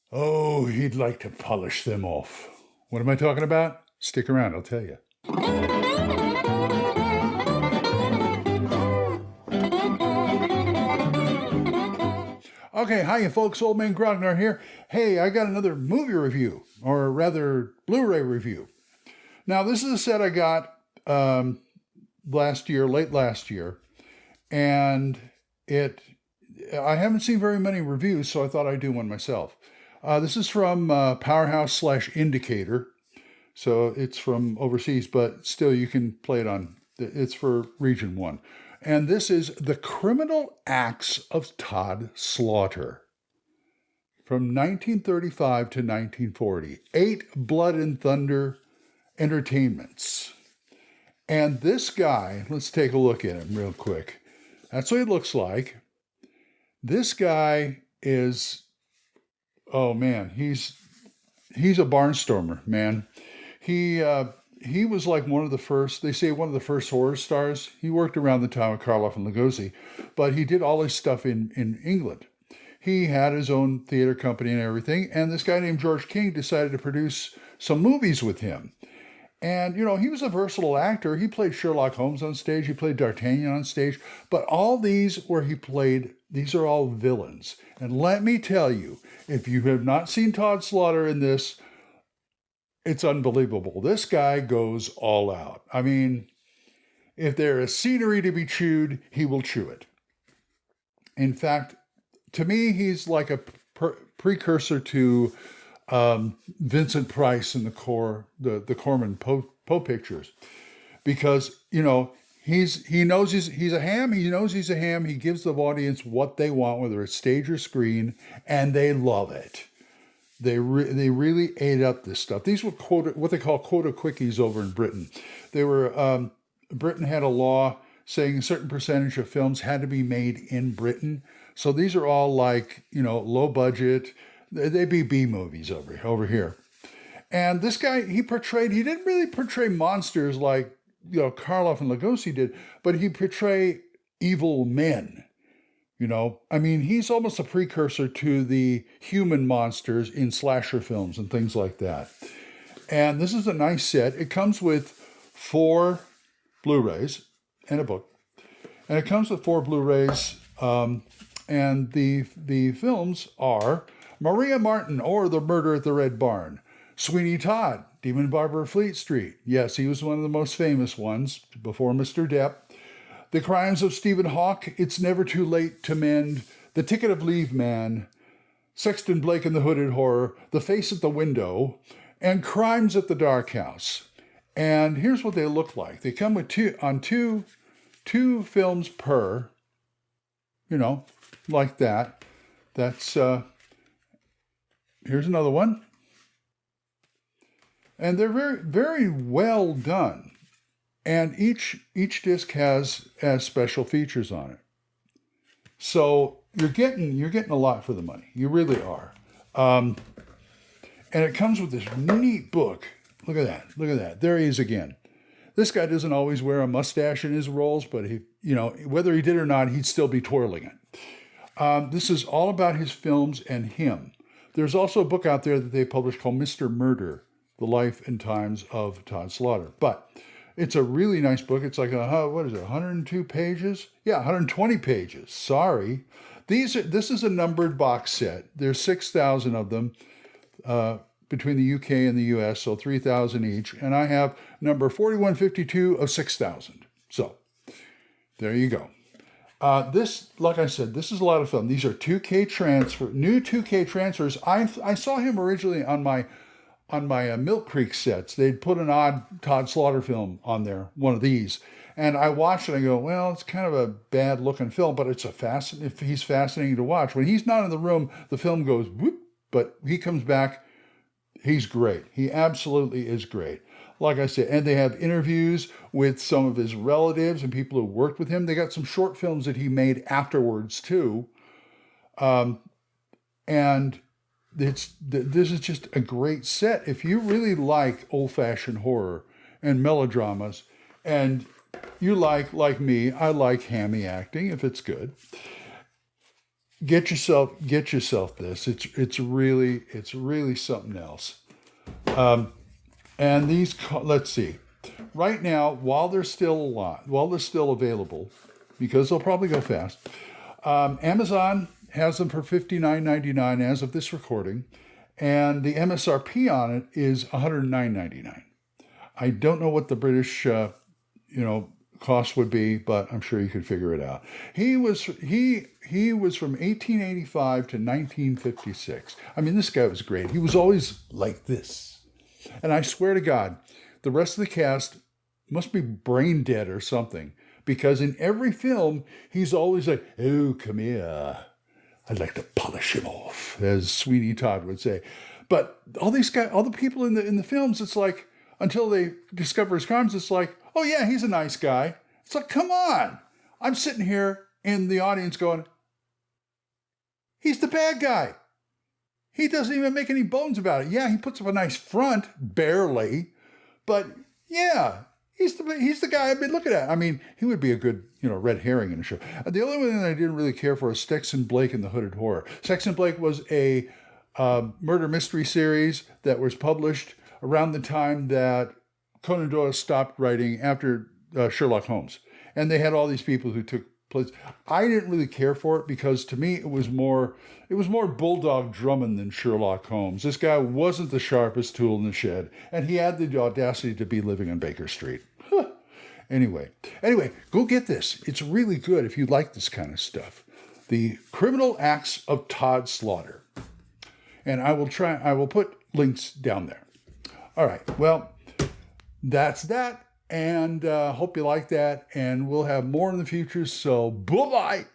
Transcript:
Oh, he'd like to polish them off. What am I talking about? Stick around, I'll tell you. Okay, hiya folks, Old Man Grognard here. Hey, I got another movie review, or rather, Blu-ray review. Now, this is a set I got late last year, and I haven't seen very many reviews, so I thought I'd do one myself. This is from Powerhouse/Indicator, so it's from overseas, but still you can play it on. It's for Region 1. And this is The Criminal Acts of Todd Slaughter from 1935 to 1940. 8 Blood and Thunder Entertainments. And this guy, let's take a look at him real quick. That's what he looks like. This guy is, oh man, he's a barnstormer, man. He was like one of the first, they say one of the first horror stars. He worked around the time of Karloff and Lugosi, but he did all his stuff in England. He had his own theater company and everything, and this guy named George King decided to produce some movies with him. And, you know, he was a versatile actor. He played Sherlock Holmes on stage. He played D'Artagnan on stage. But all these where he played, these are all villains. And let me tell you, if you have not seen Todd Slaughter in this, it's unbelievable. This guy goes all out. I mean, if there is scenery to be chewed, he will chew it. In fact, to me, he's like a precursor to Vincent Price in the Corman Poe pictures, because you know he knows he's a ham. He knows he's a ham. He gives the audience what they want, whether it's stage or screen, and they love it. They really ate up this stuff. These were what they call quota quickies over in Britain. They were Britain had a law saying a certain percentage of films had to be made in Britain. So these are all like, you know, low budget. They'd be B movies over here. And this guy, he didn't really portray monsters like, you know, Karloff and Lugosi did, but he portrayed evil men. You know, I mean, he's almost a precursor to the human monsters in slasher films and things like that. And this is a nice set. It comes with 4 Blu-rays and a book. And it comes with 4 Blu-rays. And the films are Maria Martin, or The Murder at the Red Barn. Sweeney Todd, Demon Barber of Fleet Street. Yes, he was one of the most famous ones before Mr. Depp. The Crimes of Stephen Hawke, It's Never Too Late to Mend, The Ticket of Leave Man, Sexton Blake and the Hooded Horror, The Face at the Window, and Crimes at the Dark House. And here's what they look like. They come with two films per, you know, like that. That's, here's another one. And they're very, very well done. And each disc has special features on it. So you're getting a lot for the money. You really are. And it comes with this neat book. Look at that. Look at that. There he is again. This guy doesn't always wear a mustache in his roles, but he, you know, whether he did or not, he'd still be twirling it. This is all about his films and him. There's also a book out there that they published called Mr. Murder, The Life and Times of Todd Slaughter. But it's a really nice book. It's like, 102 pages? Yeah, 120 pages. Sorry. This is a numbered box set. There's 6,000 of them between the UK and the US, so 3,000 each. And I have number 4152 of 6,000. So there you go. This, like I said, this is a lot of fun. These are new 2K transfers. I saw him originally on my Milk Creek sets. They'd put an odd Todd Slaughter film on there, one of these. And I watched it and I go, well, it's kind of a bad looking film, but he's fascinating to watch. When he's not in the room, the film goes whoop, but he comes back, he's great. He absolutely is great. Like I said, and they have interviews with some of his relatives and people who worked with him. They got some short films that he made afterwards too. And this is just a great set. If you really like old-fashioned horror and melodramas, and you like me, I like hammy acting if it's good. get yourself this. It's really something else. And let's see. Right now, while they're still alive, while they're still available, because they'll probably go fast, Amazon has them for $59.99 as of this recording, and the MSRP on it is $109.99. I don't know what the British, cost would be, but I'm sure you could figure it out. He was from 1885 to 1956. I mean, this guy was great. He was always like this, and I swear to God, the rest of the cast must be brain dead or something, because in every film he's always like, "Oh, come here. I'd like to polish him off," as Sweeney Todd would say. But all the people in the films, it's like, until they discover his crimes, it's like, "Oh yeah, he's a nice guy." It's like, come on. I'm sitting here in the audience going, he's the bad guy. He doesn't even make any bones about it. Yeah, he puts up a nice front, barely, but yeah, he's the guy I've been looking at. I mean, he would be a good, red herring in a show. The only one that I didn't really care for is Sexton Blake and the Hooded Horror. Sexton Blake was a murder mystery series that was published around the time that Conan Doyle stopped writing after Sherlock Holmes. And they had all these people who took place. I didn't really care for it because to me it was more Bulldog Drummond than Sherlock Holmes. This guy wasn't the sharpest tool in the shed, and he had the audacity to be living on Baker Street. Anyway, go get this. It's really good if you like this kind of stuff. The Criminal Acts of Todd Slaughter. And I will put links down there. All right, well, that's that. And hope you like that. And we'll have more in the future. So, bye-bye.